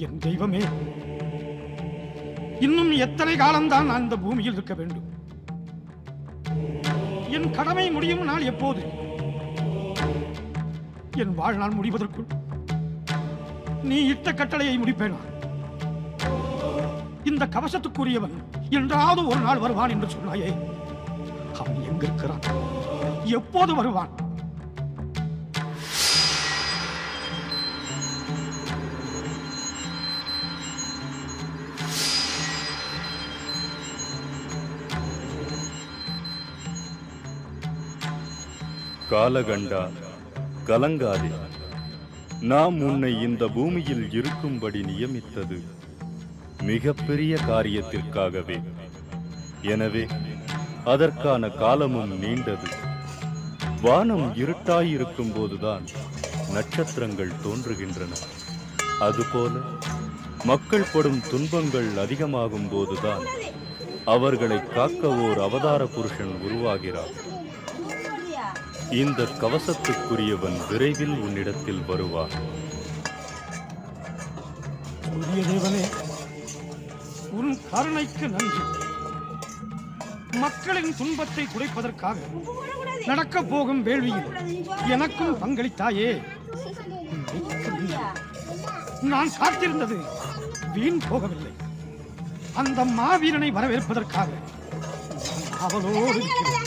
என் தெய்வமே, இன்னும் எத்தனை காலம்தான் நான் இந்த பூமியில் இருக்க வேண்டும்? என் கடமை முடியும் நாள் எப்போது? என் வாழ்நாள் முடிவதற்குள் நீ இட்ட கட்டளையை முடிப்பேனா? இந்த கவசத்துக்குரியவன் என்றாவது ஒரு நாள் வருவான் என்று சொன்னாயே, அவன் எங்கிருக்கிறான்? எப்போது வருவான்? காலகண்டா, கலங்காதே. நாம் உன்னை இந்த பூமியில் இருக்கும்படி நியமித்தது மிகப்பெரிய காரியத்திற்காகவே. எனவே அதற்கான காலமும் நீண்டது. வானம் இருட்டாயிருக்கும் போதுதான் நட்சத்திரங்கள் தோன்றுகின்றன. அதுபோல மக்கள் படும் துன்பங்கள் அதிகமாகும் போதுதான் அவர்களை காக்க ஓர் அவதார புருஷன் உருவாகிறார். இந்த கவசத்துக்குரியவன் விரைவில் உன்னிடத்தில் வருவான். தேவனே, உன் கருணைக்கு நன்றி. மக்களின் துன்பத்தை குறைப்பதற்காக நடக்கப் போகும் வேள்வியில் எனக்கும் பங்களித்தாயே. நான் காத்திருந்தது வீண் போகவில்லை. அந்த மாவீரனை வரவேற்பதற்காக அவளோடு இருக்கிறேன்.